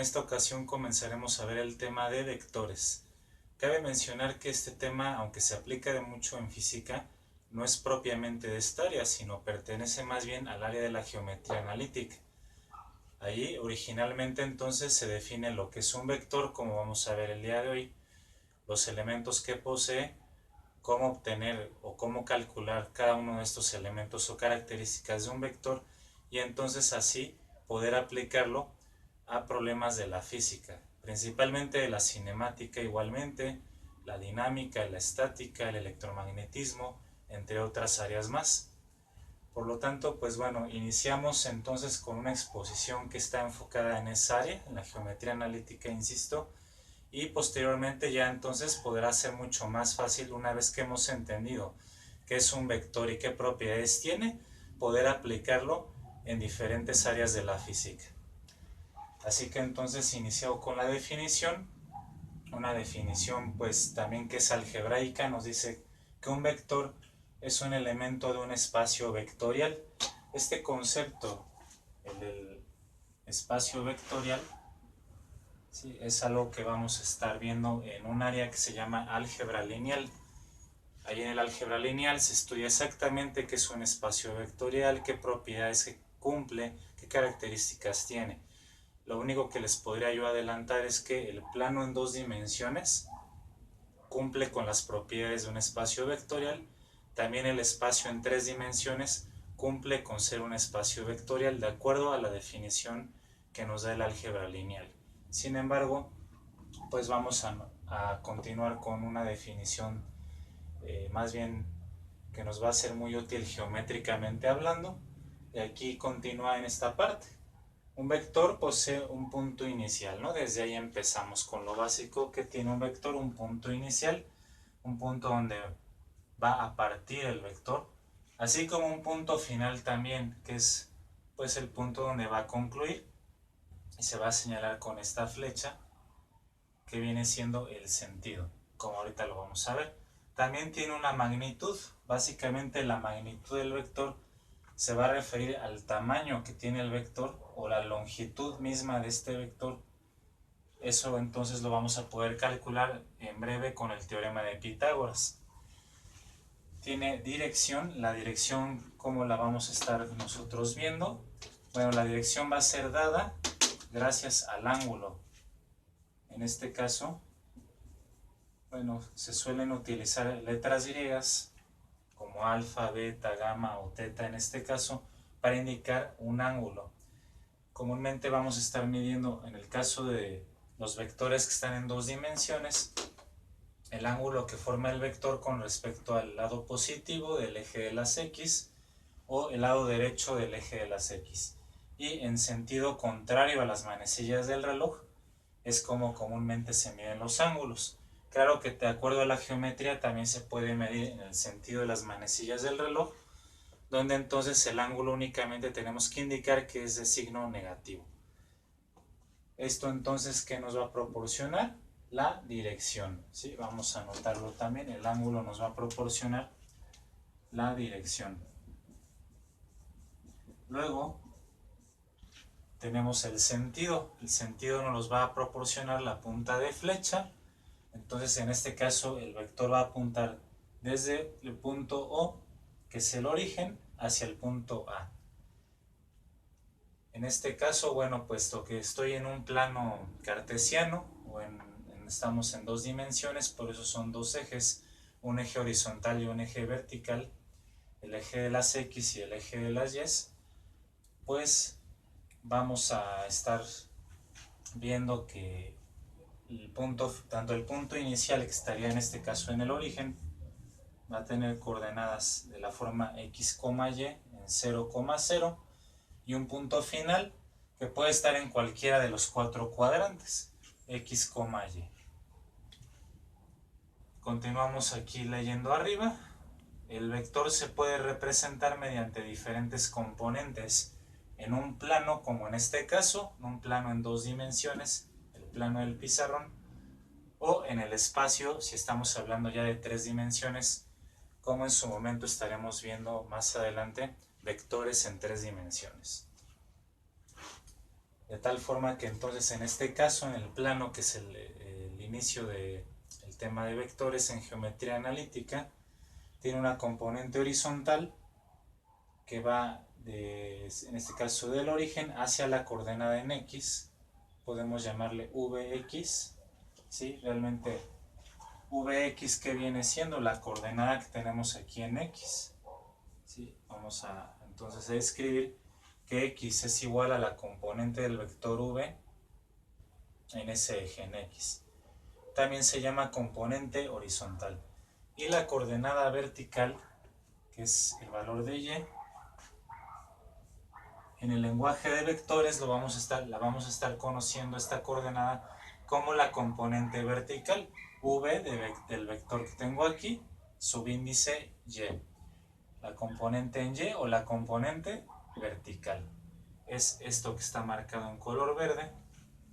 esta ocasión comenzaremos a ver el tema de vectores. Cabe mencionar que este tema, aunque se aplica de mucho en física, no es propiamente de esta área, sino pertenece más bien al área de la geometría analítica. Allí originalmente entonces se define lo que es un vector, como vamos a ver el día de hoy, los elementos que posee, cómo obtener o cómo calcular cada uno de estos elementos o características de un vector, y entonces así poder aplicarlo a problemas de la física, principalmente de la cinemática igualmente, la dinámica, la estática, el electromagnetismo, entre otras áreas más. Por lo tanto, pues bueno, iniciamos entonces con una exposición que está enfocada en esa área, en la geometría analítica, insisto, y posteriormente ya entonces podrá ser mucho más fácil, una vez que hemos entendido qué es un vector y qué propiedades tiene, poder aplicarlo en diferentes áreas de la física. Así que entonces inicio con la definición, una definición pues también que es algebraica. Nos dice que un vector es un elemento de un espacio vectorial. Este concepto, el del espacio vectorial, ¿sí?, es algo que vamos a estar viendo en un área que se llama álgebra lineal. Ahí en el álgebra lineal se estudia exactamente qué es un espacio vectorial, qué propiedades cumple, qué características tiene. Lo único que les podría yo adelantar es que el plano en dos dimensiones cumple con las propiedades de un espacio vectorial. También el espacio en tres dimensiones cumple con ser un espacio vectorial de acuerdo a la definición que nos da el álgebra lineal. Sin embargo, pues vamos a continuar con una definición más bien que nos va a ser muy útil geométricamente hablando. Y aquí continúa en esta parte. Un vector posee un punto inicial, ¿no? Desde ahí empezamos con lo básico que tiene un vector, un punto inicial, un punto donde va a partir el vector, así como un punto final también, que es pues el punto donde va a concluir, y se va a señalar con esta flecha, que viene siendo el sentido, como ahorita lo vamos a ver. También tiene una magnitud. Básicamente la magnitud del vector se va a referir al tamaño que tiene el vector o la longitud misma de este vector. Eso entonces lo vamos a poder calcular en breve con el teorema de Pitágoras. Tiene dirección. La dirección, ¿cómo la vamos a estar nosotros viendo? Bueno, la dirección va a ser dada gracias al ángulo. En este caso, bueno, se suelen utilizar letras griegas como alfa, beta, gamma o teta en este caso para indicar un ángulo. Comúnmente vamos a estar midiendo, en el caso de los vectores que están en dos dimensiones, el ángulo que forma el vector con respecto al lado positivo del eje de las X o el lado derecho del eje de las X. Y en sentido contrario a las manecillas del reloj es como comúnmente se miden los ángulos. Claro que de acuerdo a la geometría también se puede medir en el sentido de las manecillas del reloj, donde entonces el ángulo únicamente tenemos que indicar que es de signo negativo. Esto entonces, ¿qué nos va a proporcionar? La dirección, ¿sí? Vamos a anotarlo también. El ángulo nos va a proporcionar la dirección. Luego tenemos el sentido. El sentido nos va a proporcionar la punta de flecha. Entonces en este caso el vector va a apuntar desde el punto O, que es el origen, hacia el punto A. En este caso, bueno, puesto que estoy en un plano cartesiano, o estamos en dos dimensiones, por eso son dos ejes, un eje horizontal y un eje vertical, el eje de las X y el eje de las Y, pues vamos a estar viendo que tanto el punto inicial, que estaría en este caso en el origen, va a tener coordenadas de la forma x, y en 0, 0, y un punto final que puede estar en cualquiera de los cuatro cuadrantes, x, y. Continuamos aquí leyendo arriba. El vector se puede representar mediante diferentes componentes en un plano, como en este caso, un plano en dos dimensiones, el plano del pizarrón, o en el espacio, si estamos hablando ya de tres dimensiones, como en su momento estaremos viendo más adelante, vectores en tres dimensiones. de tal forma que entonces en este caso, en el plano que es el inicio del tema de vectores en geometría analítica, tiene una componente horizontal que va en este caso del origen hacia la coordenada en X, podemos llamarle Vx, ¿sí? Realmente Vx que viene siendo la coordenada que tenemos aquí en X, ¿sí? Vamos a entonces a escribir que X es igual a la componente del vector V en ese eje en X. También se llama componente horizontal. Y la coordenada vertical, que es el valor de Y, en el lenguaje de vectores la vamos a estar conociendo esta coordenada como la componente vertical. V del vector que tengo aquí, subíndice Y. La componente en Y o la componente vertical. Es esto que está marcado en color verde,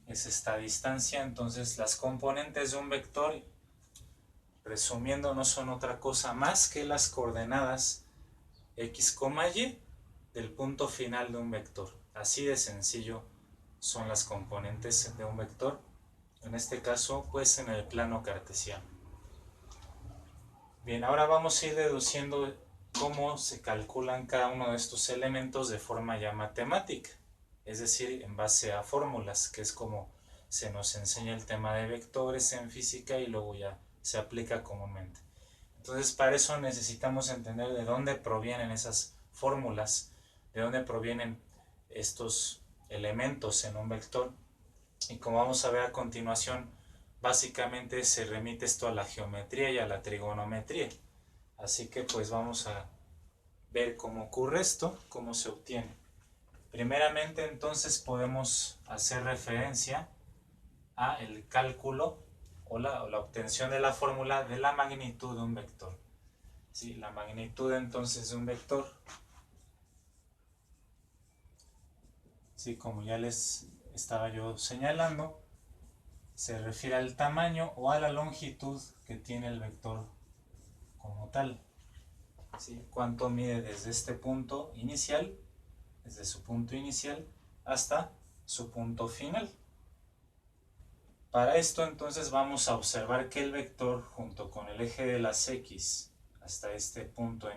es esta distancia. Entonces las componentes de un vector, resumiendo, no son otra cosa más que las coordenadas X, Y del punto final de un vector. Así de sencillo son las componentes de un vector, en este caso pues en el plano cartesiano. Bien, ahora vamos a ir deduciendo cómo se calculan cada uno de estos elementos de forma ya matemática, es decir, en base a fórmulas, que es como se nos enseña el tema de vectores en física y luego ya se aplica comúnmente. Entonces, para eso necesitamos entender de dónde provienen esas fórmulas, de dónde provienen estos elementos en un vector. Y como vamos a ver a continuación, básicamente se remite esto a la geometría y a la trigonometría. Así que pues vamos a ver cómo ocurre esto, cómo se obtiene. Primeramente entonces podemos hacer referencia a el cálculo o la obtención de la fórmula de la magnitud de un vector. ¿Sí? La magnitud entonces de un vector, ¿sí? Como ya les estaba yo señalando, se refiere al tamaño o a la longitud que tiene el vector como tal. ¿Sí? Cuánto mide desde este punto inicial, desde su punto inicial hasta su punto final. Para esto entonces vamos a observar que el vector junto con el eje de las X hasta este punto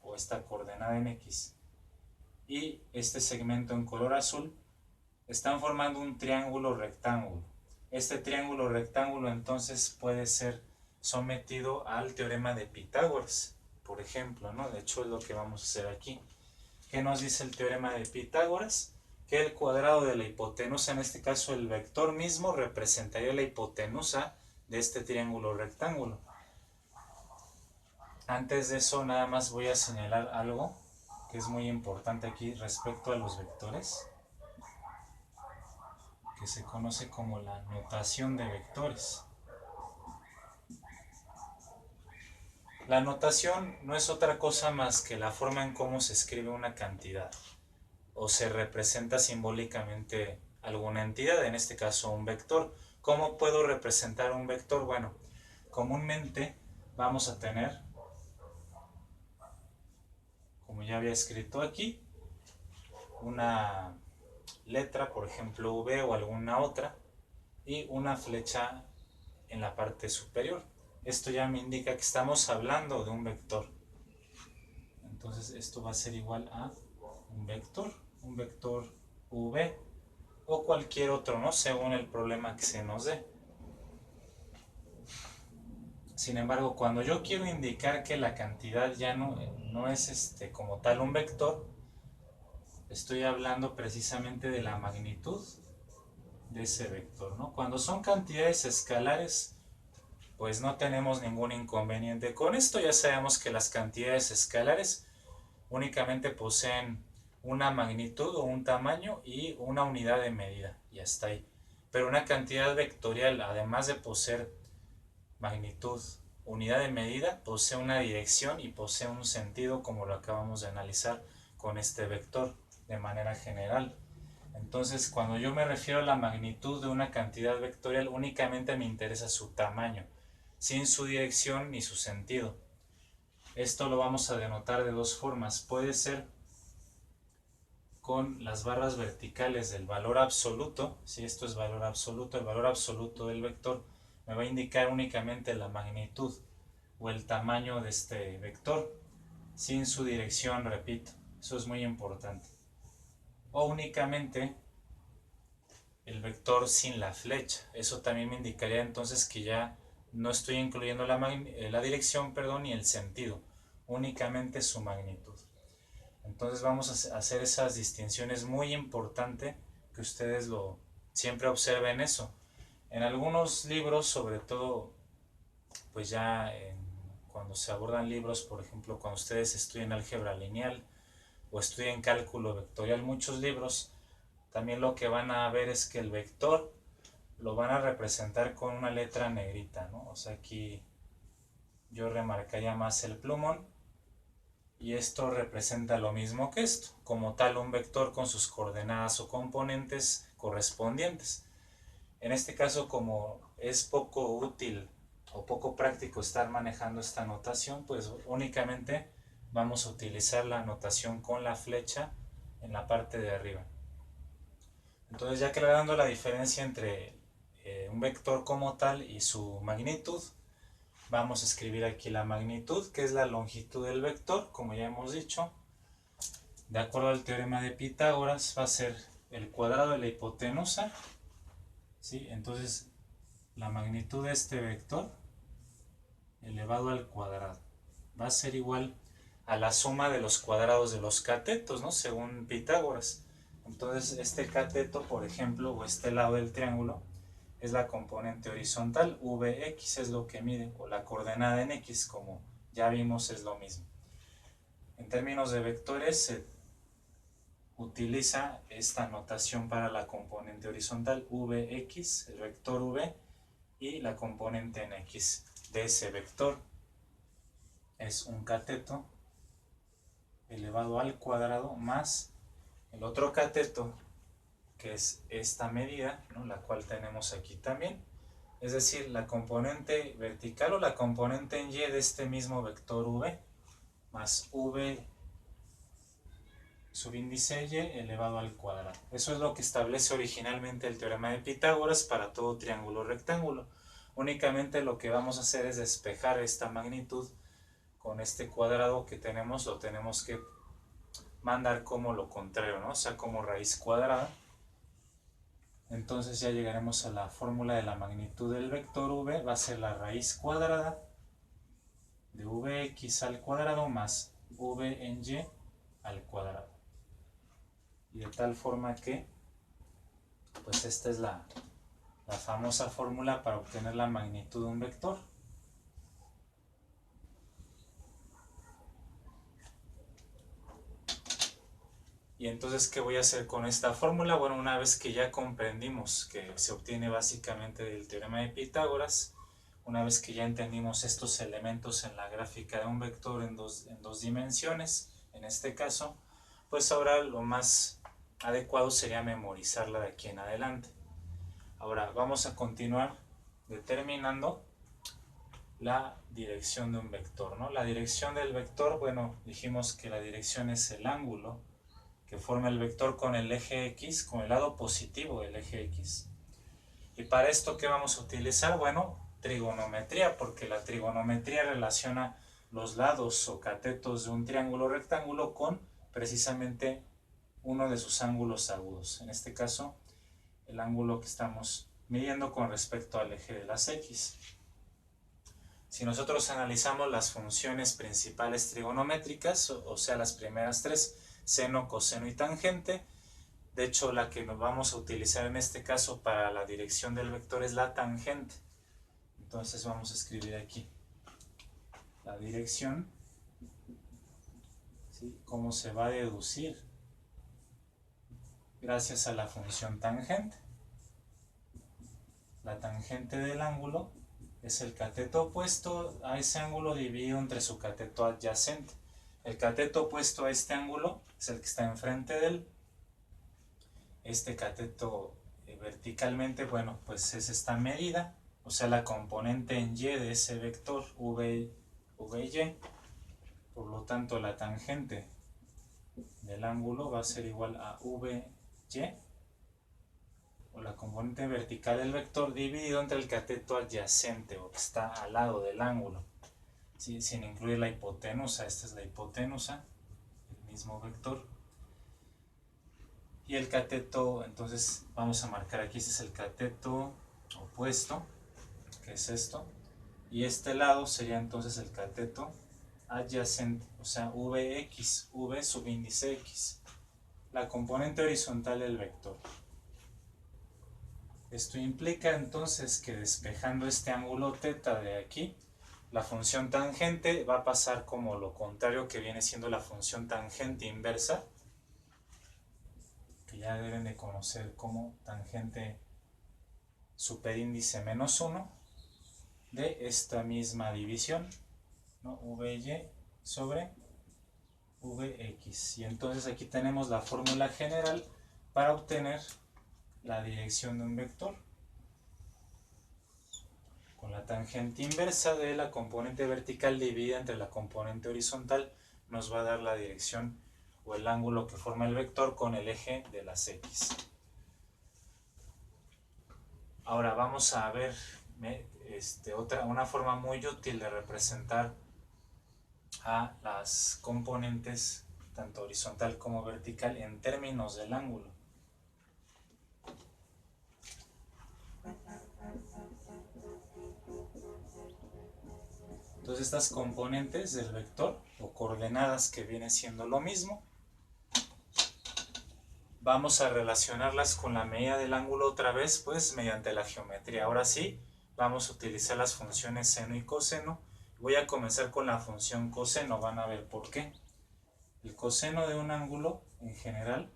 o esta coordenada en X y este segmento en color azul están formando un triángulo rectángulo. Este triángulo rectángulo entonces puede ser sometido al teorema de Pitágoras, por ejemplo, ¿no? De hecho es lo que vamos a hacer aquí. ¿Qué nos dice el teorema de Pitágoras? Que el cuadrado de la hipotenusa, en este caso el vector mismo, representaría la hipotenusa de este triángulo rectángulo. Antes de eso nada más voy a señalar algo que es muy importante aquí respecto a los vectores, que se conoce como la notación de vectores. La notación no es otra cosa más que la forma en cómo se escribe una cantidad o se representa simbólicamente alguna entidad, en este caso un vector. ¿Cómo puedo representar un vector? Bueno, comúnmente vamos a tener, como ya había escrito aquí, una letra, por ejemplo V o alguna otra, y una flecha en la parte superior. Esto ya me indica que estamos hablando de un vector. Entonces esto va a ser igual a un vector V o cualquier otro, ¿no? Según el problema que se nos dé. Sin embargo, cuando yo quiero indicar que la cantidad ya no es como tal un vector, estoy hablando precisamente de la magnitud de ese vector, ¿no? Cuando son cantidades escalares, pues no tenemos ningún inconveniente con esto. Ya sabemos que las cantidades escalares únicamente poseen una magnitud o un tamaño y una unidad de medida, y hasta ahí. Pero una cantidad vectorial, además de poseer magnitud, unidad de medida, posee una dirección y posee un sentido, como lo acabamos de analizar con este vector de manera general. Entonces, cuando yo me refiero a la magnitud de una cantidad vectorial, únicamente me interesa su tamaño, sin su dirección ni su sentido. Esto lo vamos a denotar de dos formas. Puede ser con las barras verticales del valor absoluto. Si esto es valor absoluto, el valor absoluto del vector me va a indicar únicamente la magnitud o el tamaño de este vector, sin su dirección, repito, eso es muy importante. O únicamente el vector sin la flecha, eso también me indicaría entonces que ya no estoy incluyendo la dirección, perdón, y el sentido, únicamente su magnitud. Entonces vamos a hacer esas distinciones, muy importante que ustedes siempre observen eso. En algunos libros, sobre todo, pues ya cuando se abordan libros, por ejemplo, cuando ustedes estudian álgebra lineal o estudian cálculo vectorial, muchos libros, también lo que van a ver es que el vector lo van a representar con una letra negrita, ¿no? O sea, aquí yo remarcaría más el plumón, y esto representa lo mismo que esto, como tal un vector con sus coordenadas o componentes correspondientes. En este caso, como es poco útil o poco práctico estar manejando esta notación, pues únicamente vamos a utilizar la notación con la flecha en la parte de arriba. Entonces, ya aclarando la diferencia entre un vector como tal y su magnitud, vamos a escribir aquí la magnitud, que es la longitud del vector, como ya hemos dicho. De acuerdo al teorema de Pitágoras, va a ser el cuadrado de la hipotenusa, ¿sí? Entonces, la magnitud de este vector elevado al cuadrado va a ser igual a la suma de los cuadrados de los catetos, ¿no? Según Pitágoras. Entonces, este cateto, por ejemplo, o este lado del triángulo, es la componente horizontal, Vx es lo que mide, o la coordenada en x, como ya vimos, es lo mismo. En términos de vectores se utiliza esta notación para la componente horizontal, Vx, el vector v, y la componente en x de ese vector es un cateto elevado al cuadrado más el otro cateto, que es esta medida, ¿no? La cual tenemos aquí también, es decir, la componente vertical o la componente en y de este mismo vector v, más v subíndice y elevado al cuadrado. Eso es lo que establece originalmente el teorema de Pitágoras para todo triángulo rectángulo. Únicamente lo que vamos a hacer es despejar esta magnitud con este cuadrado que tenemos, lo tenemos que mandar como lo contrario, ¿no? O sea, como raíz cuadrada. Entonces ya llegaremos a la fórmula de la magnitud del vector v, va a ser la raíz cuadrada de vx al cuadrado más v en y al cuadrado. Y de tal forma que, pues esta es la famosa fórmula para obtener la magnitud de un vector. Y entonces, ¿qué voy a hacer con esta fórmula? Bueno, una vez que ya comprendimos que se obtiene básicamente del teorema de Pitágoras, una vez que ya entendimos estos elementos en la gráfica de un vector en dos dimensiones, en este caso, pues ahora lo más adecuado sería memorizarla de aquí en adelante. Ahora vamos a continuar determinando la dirección de un vector, ¿no? La dirección del vector, bueno, dijimos que la dirección es el ángulo que forma el vector con el eje X, con el lado positivo del eje X. Y para esto, ¿qué vamos a utilizar? Bueno, trigonometría, porque la trigonometría relaciona los lados o catetos de un triángulo rectángulo con precisamente uno de sus ángulos agudos. En este caso, el ángulo que estamos midiendo con respecto al eje de las X. Si nosotros analizamos las funciones principales trigonométricas, o sea, las primeras tres, seno, coseno y tangente, de hecho la que nos vamos a utilizar en este caso para la dirección del vector es la tangente. Entonces vamos a escribir aquí la dirección, ¿sí? Cómo se va a deducir gracias a la función tangente. La tangente del ángulo es el cateto opuesto a ese ángulo dividido entre su cateto adyacente. El cateto opuesto a este ángulo es el que está enfrente de él. Este cateto verticalmente, bueno, pues es esta medida, o sea, la componente en y de ese vector v y. Por lo tanto, la tangente del ángulo va a ser igual a VY, o la componente vertical del vector, dividido entre el cateto adyacente, o que está al lado del ángulo, ¿sí? Sin incluir la hipotenusa. Esta es la hipotenusa, el mismo vector. Y el cateto, entonces vamos a marcar aquí, este es el cateto opuesto, que es esto. Y este lado sería entonces el cateto adyacente, o sea, Vx, V subíndice X, la componente horizontal del vector. Esto implica entonces que despejando este ángulo θ de aquí, la función tangente va a pasar como lo contrario, que viene siendo la función tangente inversa, que ya deben de conocer como tangente superíndice menos 1 de esta misma división, ¿no? Vy sobre Vx. Y entonces aquí tenemos la fórmula general para obtener la dirección de un vector. Con la tangente inversa de la componente vertical dividida entre la componente horizontal, nos va a dar la dirección o el ángulo que forma el vector con el eje de las x. Ahora vamos a ver una forma muy útil de representar a las componentes tanto horizontal como vertical en términos del ángulo. Entonces estas componentes del vector o coordenadas, que viene siendo lo mismo, vamos a relacionarlas con la medida del ángulo otra vez, pues mediante la geometría. Ahora sí, vamos a utilizar las funciones seno y coseno. Voy a comenzar con la función coseno, van a ver por qué. El coseno de un ángulo, en general,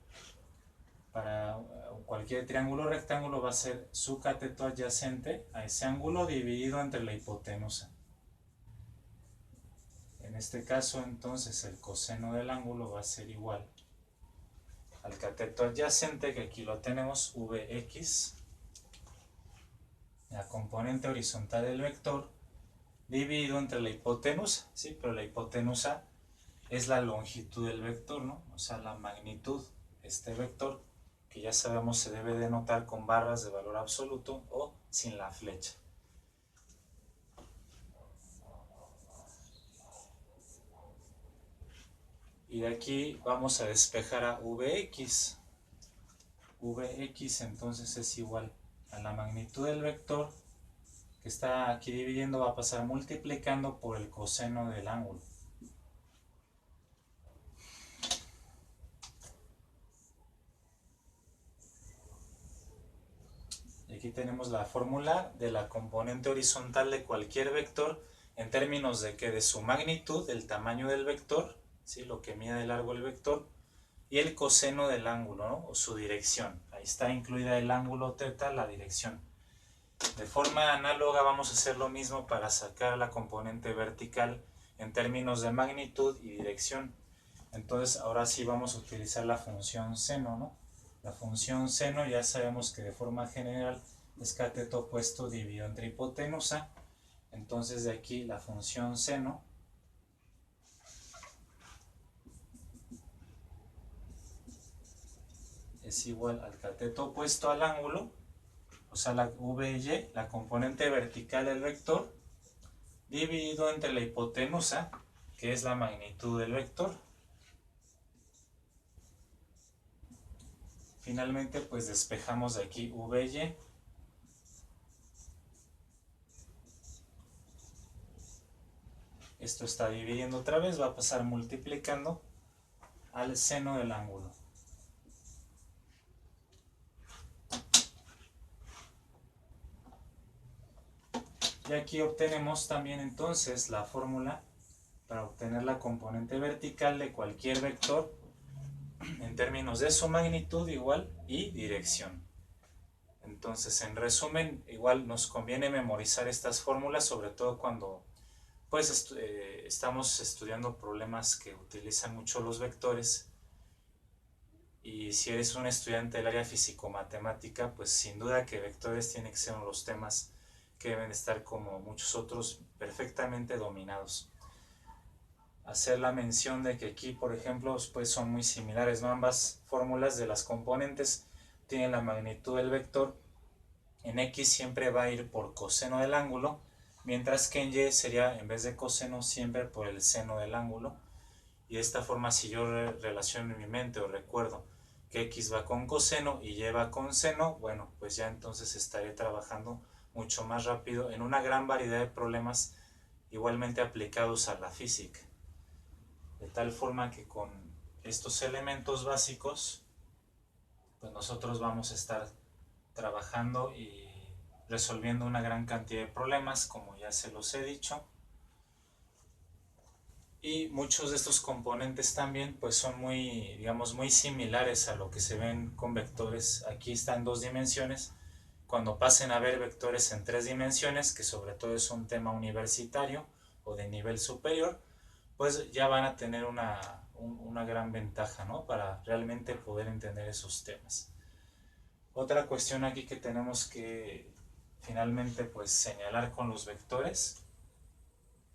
para cualquier triángulo rectángulo, va a ser su cateto adyacente a ese ángulo dividido entre la hipotenusa. En este caso, entonces, el coseno del ángulo va a ser igual al cateto adyacente, que aquí lo tenemos, Vx, la componente horizontal del vector, dividido entre la hipotenusa, ¿sí? Pero la hipotenusa es la longitud del vector, ¿no? O sea, la magnitud de este vector, que ya sabemos se debe denotar con barras de valor absoluto o sin la flecha. Y de aquí vamos a despejar a Vx. Vx entonces es igual a la magnitud del vector, que está aquí dividiendo, va a pasar multiplicando por el coseno del ángulo. Y aquí tenemos la fórmula de la componente horizontal de cualquier vector en términos de que de su magnitud, el tamaño del vector, ¿sí? Lo que mide de largo el vector, y el coseno del ángulo, ¿no? O su dirección. Ahí está incluida el ángulo θ, la dirección. De forma análoga vamos a hacer lo mismo para sacar la componente vertical en términos de magnitud y dirección. Entonces ahora sí vamos a utilizar la función seno, ¿no? La función seno ya sabemos que de forma general es cateto opuesto dividido entre hipotenusa. Entonces de aquí la función seno es igual al cateto opuesto al ángulo, o sea, la VY, la componente vertical del vector, dividido entre la hipotenusa, que es la magnitud del vector. Finalmente, pues despejamos de aquí VY. Esto está dividiendo otra vez, va a pasar multiplicando al seno del ángulo. Y aquí obtenemos también entonces la fórmula para obtener la componente vertical de cualquier vector en términos de su magnitud igual y dirección. Entonces, en resumen, igual nos conviene memorizar estas fórmulas, sobre todo cuando pues estamos estudiando problemas que utilizan mucho los vectores. Y si eres un estudiante del área físico-matemática, pues sin duda que vectores tienen que ser uno de los temas que deben estar, como muchos otros, perfectamente dominados. hacer la mención de que aquí, por ejemplo, pues son muy similares, ¿no? Ambas fórmulas de las componentes tienen la magnitud del vector. En X siempre va a ir por coseno del ángulo, mientras que en Y sería, en vez de coseno, siempre por el seno del ángulo. Y de esta forma, si yo relaciono en mi mente o recuerdo que X va con coseno y Y va con seno, bueno, pues ya entonces estaré trabajando mucho más rápido en una gran variedad de problemas igualmente aplicados a la física. De tal forma que con estos elementos básicos, pues nosotros vamos a estar trabajando y resolviendo una gran cantidad de problemas, como ya se los he dicho. Y muchos de estos componentes también pues son muy, digamos, muy similares a lo que se ven con vectores. Aquí está en 2 dimensiones. Cuando pasen a ver vectores en 3 dimensiones, que sobre todo es un tema universitario o de nivel superior, pues ya van a tener una gran ventaja, ¿no? Para realmente poder entender esos temas. Otra cuestión aquí que tenemos que finalmente pues señalar con los vectores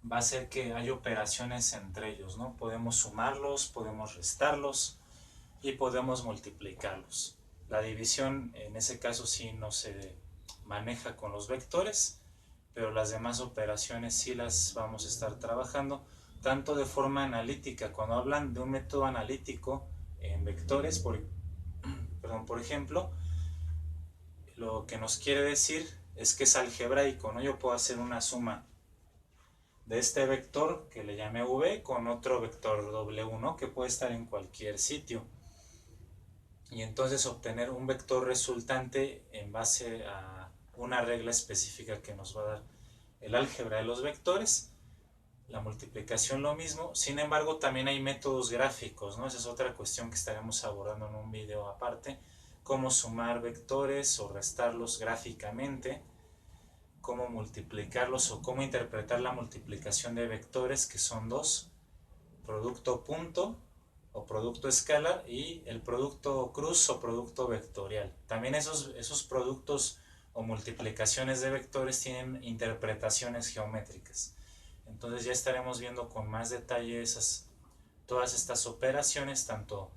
va a ser que hay operaciones entre ellos, ¿no? Podemos sumarlos, podemos restarlos y podemos multiplicarlos. La división en ese caso sí no se maneja con los vectores, pero las demás operaciones sí las vamos a estar trabajando, tanto de forma analítica. Cuando hablan de un método analítico en vectores, por ejemplo, lo que nos quiere decir es que es algebraico, ¿no? Yo puedo hacer una suma de este vector que le llame v con otro vector w, ¿no? Que puede estar en cualquier sitio. Y entonces obtener un vector resultante en base a una regla específica que nos va a dar el álgebra de los vectores. La multiplicación lo mismo, sin embargo también hay métodos gráficos, ¿no? Esa es otra cuestión que estaremos abordando en un video aparte, cómo sumar vectores o restarlos gráficamente, cómo multiplicarlos o cómo interpretar la multiplicación de vectores, que son dos: producto punto o producto escalar y el producto cruz o producto vectorial. También esos productos o multiplicaciones de vectores tienen interpretaciones geométricas. Entonces ya estaremos viendo con más detalle todas estas operaciones, tanto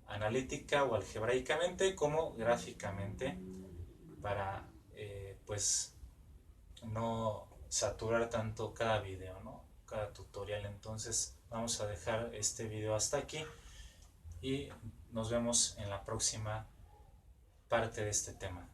analítica o algebraicamente como gráficamente, para pues no saturar tanto cada video, ¿no? Cada tutorial. Entonces vamos a dejar este video hasta aquí y nos vemos en la próxima parte de este tema.